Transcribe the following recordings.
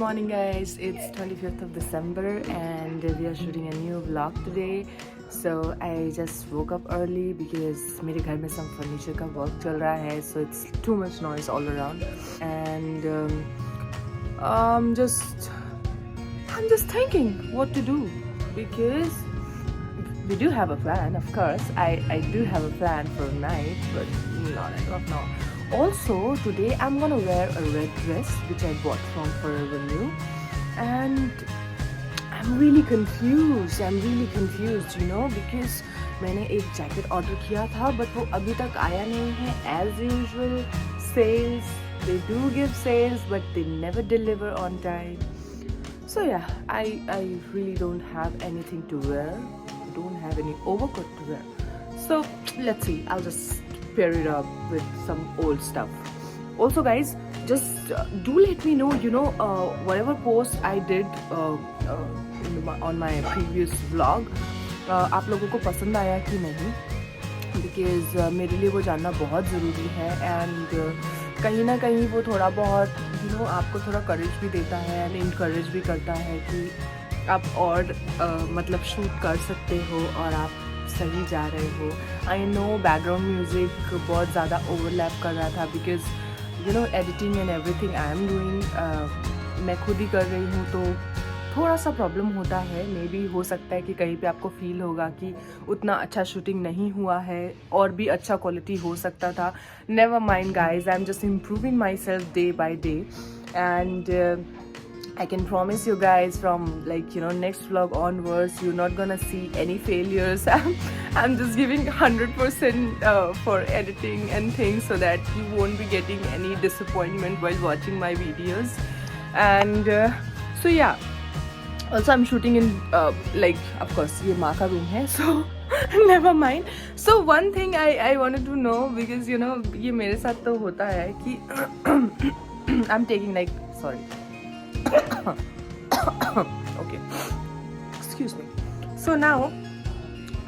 morning guys, it's 25th of December and we are shooting a new vlog today. So I just woke up early because मेरे घर में some furniture का work चल रहा है, so it's too much noise all around and I'm just thinking what to do because we do have a plan, of course. I do have a plan for tonight, but not as of now. Also, today I'm gonna wear a red dress which I bought from Forever New, and I'm really confused, you know, because मैंने एक jacket order किया था but वो अभी तक आया नहीं है. As usual, sales, they do give sales but they never deliver on time. So yeah, I really don't have anything to wear. I don't have any overcoat to wear. So let's see, I'll just pair it up with some old stuff. Also guys, just do let me know, you know, whatever post I did on my previous vlog, आप लोगों को पसंद आया कि नहीं, because मेरे लिए वो जानना बहुत ज़रूरी है. एंड कहीं ना कहीं वो थोड़ा बहुत you know, आपको थोड़ा करेज भी देता है एंड इनकरेज भी करता है कि आप और मतलब शूट कर सकते हो और आप सही जा रहे हो. आई नो बैकग्राउंड म्यूज़िक बहुत ज़्यादा ओवरलैप कर रहा था because you know editing and everything I am doing, मैं खुद ही कर रही हूँ, तो थोड़ा सा प्रॉब्लम होता है. मे बी हो सकता है कि कहीं पे आपको फील होगा कि उतना अच्छा शूटिंग नहीं हुआ है और भी अच्छा क्वालिटी हो सकता था. Never mind guys, I am just improving my self day by day and I can promise you guys from like you know next vlog onwards you're not gonna see any failures. I'm just giving 100% for editing and things so that you won't be getting any disappointment while watching my videos. And so yeah, also I'm shooting in like of course ये माँ का room है, so never mind. So one thing I wanted to know because you know ये मेरे साथ तो होता है कि I'm taking like sorry okay, excuse me. So now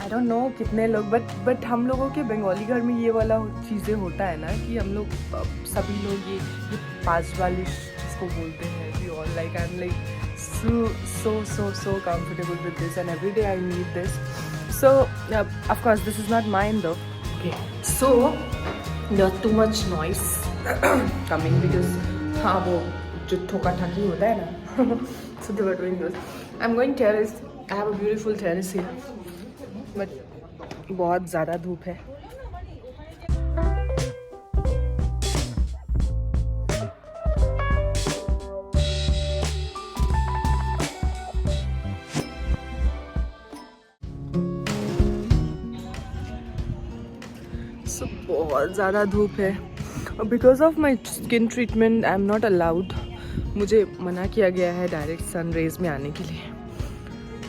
I don't know कितने लोग but हम लोगों के बंगाली घर में ये वाला चीज़ें होता है ना कि हम लोग सभी लोग ये पाँच वाली जिसको बोलते हैं we all like I'm like so comfortable with this and every day I need this. So of course this is not mine though. Okay, so not too much noise coming because हाँ वो जो ठोका ठाकी होता है ना. So they were doing this. I'm going terrace. I have a beautiful terrace here. But बहुत ज़्यादा धूप है. So बहुत ज़्यादा धूप है. Because of my skin treatment, I'm not allowed. मुझे मना किया गया है डायरेक्ट सन रेज में आने के लिए.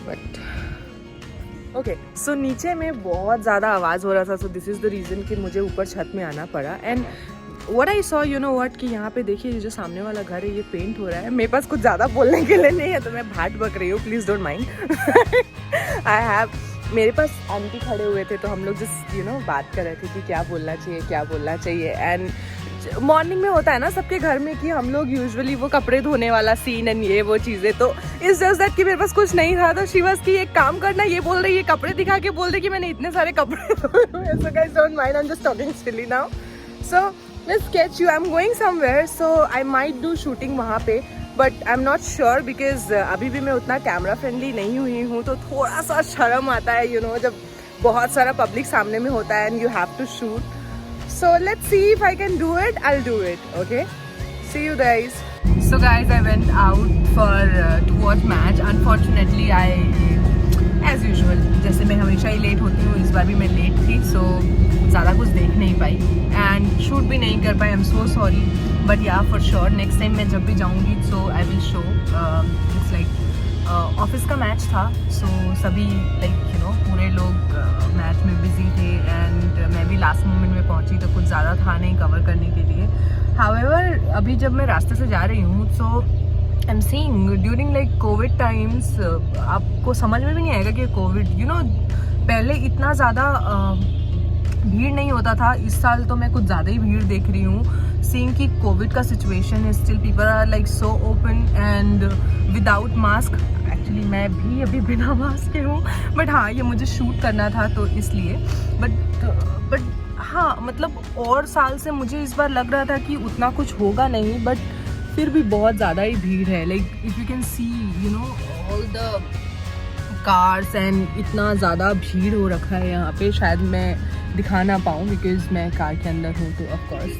बट ओके, सो नीचे में बहुत ज़्यादा आवाज़ हो रहा था. So this is the reason कि मुझे ऊपर छत में आना पड़ा. And what I saw you know what कि यहाँ पे देखिए जो सामने वाला घर है ये पेंट हो रहा है. मेरे पास कुछ ज़्यादा बोलने के लिए नहीं है तो मैं भाट बक रही हूँ, please don't mind. I have मेरे पास आंटी खड़े हुए थे तो हम लोग जस्ट यू नो बात कर रहे थे कि क्या बोलना चाहिए. एंड मॉर्निंग में होता है ना सबके घर में कि हम लोग यूजुअली वो कपड़े धोने वाला सीन एंड ये वो चीज़ें, तो इस जस्ट दैट कि मेरे पास कुछ नहीं था तो शी वाज कि एक काम करना, ये बोल रही है कपड़े दिखा के बोल रही कि मैंने इतने सारे कपड़े धोए हुए. So guys don't mind, I am just talking silly now. So let's sketch you. I am going somewhere so I might do shooting वहाँ पे but I am not sure because अभी भी मैं उतना कैमरा फ्रेंडली नहीं हुई हूँ तो थोड़ा सा शर्म आता है यू नो जब बहुत सारा पब्लिक सामने में होता है and you have to shoot. So let's see if I can do it. I'll do it. Okay. See you guys. So guys, I went out for to watch match. Unfortunately, as usual, जैसे मैं हमेशा ही late होती हूँ, इस बार भी मैं late थी, so ज़्यादा कुछ देख नहीं पाई and shoot भी नहीं कर पाई. I'm so sorry. But yeah, for sure, next time मैं जब भी जाऊँगी, so I will show. It's like office का मैच था, so सभी like you know पूरे लोग मैच में बिजी थे एंड मैं भी लास्ट मोमेंट में पहुंची तो कुछ ज़्यादा था नहीं कवर करने के लिए. हाउएवर अभी जब मैं रास्ते से जा रही हूँ so I am seeing during like covid times आपको समझ में भी नहीं आएगा कि कोविड यू नो पहले इतना ज़्यादा भीड़ नहीं होता था, इस साल तो मैं कुछ ज़्यादा ही भीड़ देख रही हूँ। सीइंग कि कोविड का सिचुएशन है, still people are like so open and without mask. Actually मैं भी अभी बिना मास्क के हूँ, बट हाँ ये मुझे शूट करना था तो इसलिए। बट हाँ मतलब और साल से मुझे इस बार लग रहा था कि उतना कुछ होगा नहीं, बट फिर भी बहुत ज़्यादा ही भीड़ है। Like if you can see you know all the cars and इतना ज़्यादा भीड़ हो रखा है यहाँ पे। शायद मैं दिखा ना पाऊँ बिकॉज मैं कार के अंदर हूँ, तो ऑफ कोर्स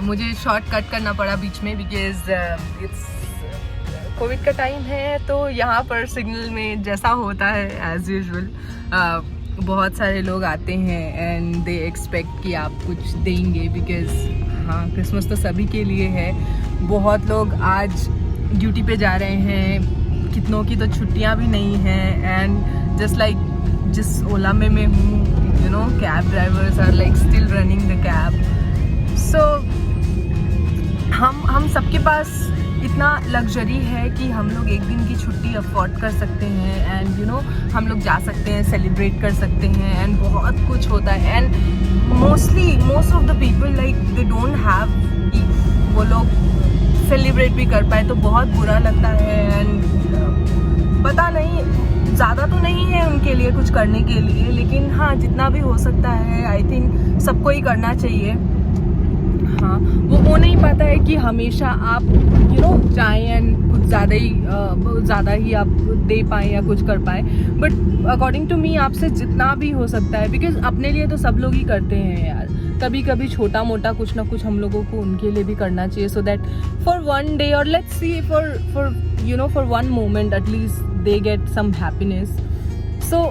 मुझे शॉर्ट कट करना पड़ा बीच में बिकॉज इट्स कोविड का टाइम है। तो यहाँ पर सिग्नल में जैसा होता है एज यूजुअल बहुत सारे लोग आते हैं एंड दे एक्सपेक्ट कि आप कुछ देंगे बिकॉज हाँ क्रिसमस तो सभी के लिए है। बहुत लोग आज ड्यूटी पे जा रहे हैं, कितनों की तो छुट्टियां भी नहीं हैं एंड जस्ट लाइक जिस ओला में मैं हूँ you know cab drivers are like still running the cab. So हम सबके पास इतना लग्जरी है कि हम लोग एक दिन की छुट्टी अफोर्ड कर सकते हैं एंड यू नो हम लोग जा सकते हैं, सेलिब्रेट कर सकते हैं एंड बहुत कुछ होता है। And most of the people like they don't have, वो लोग सेलिब्रेट भी कर पाए तो बहुत बुरा लगता है। एंड पता नहीं ज़्यादा तो नहीं है उनके लिए कुछ करने के लिए, लेकिन हाँ जितना भी हो सकता है आई थिंक सबको ही करना चाहिए। हाँ वो हो नहीं पाता है कि हमेशा आप यू नो चाहें एंड कुछ ज़्यादा ही आप दे पाएँ या कुछ कर पाएँ, बट अकॉर्डिंग टू मी आपसे जितना भी हो सकता है, बिकॉज अपने लिए तो सब लोग ही करते हैं यार, कभी कभी छोटा मोटा कुछ ना कुछ हम लोगों को उनके लिए भी करना चाहिए so that for one day और let's see for you know for one moment at least they get some happiness. So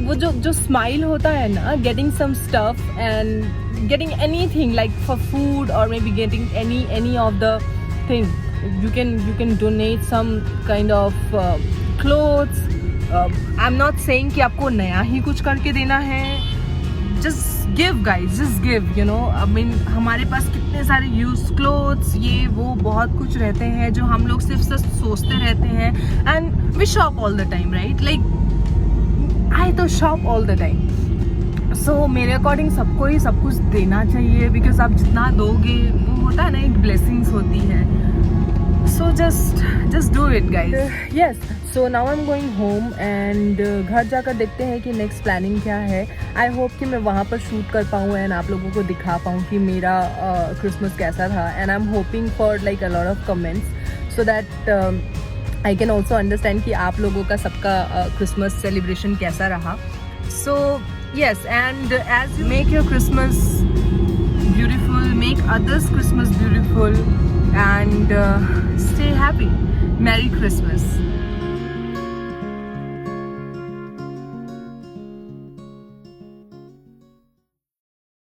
वो जो स्माइल होता है ना, getting some stuff and getting anything like for food or maybe getting any of the thing, you can donate some kind of clothes. I'm not saying कि आपको नया ही कुछ करके देना है, just give guys, just give you know I mean हमारे पास कितने सारे used clothes ये वो बहुत कुछ रहते हैं जो हम लोग सिर्फ सोचते रहते हैं and we shop all the time right, like I तो shop all the time. सो मेरे अकॉर्डिंग सबको ही सब कुछ देना चाहिए बिकॉज आप जितना दोगे वो होता है ना एक ब्लेसिंग्स होती है। So just do it guys. Yes so now I am going home and घर जाकर देखते हैं कि नेक्स्ट प्लानिंग क्या है। आई होप कि मैं वहाँ पर शूट कर पाऊँ एंड आप लोगों को दिखा पाऊँ कि मेरा क्रिसमस कैसा था and I am hoping for like a lot of comments so that I can also understand कि आप लोगों का सबका क्रिसमस सेलिब्रेशन कैसा रहा। सो yes, and as you make your Christmas beautiful, make others Christmas beautiful and stay happy. Merry Christmas.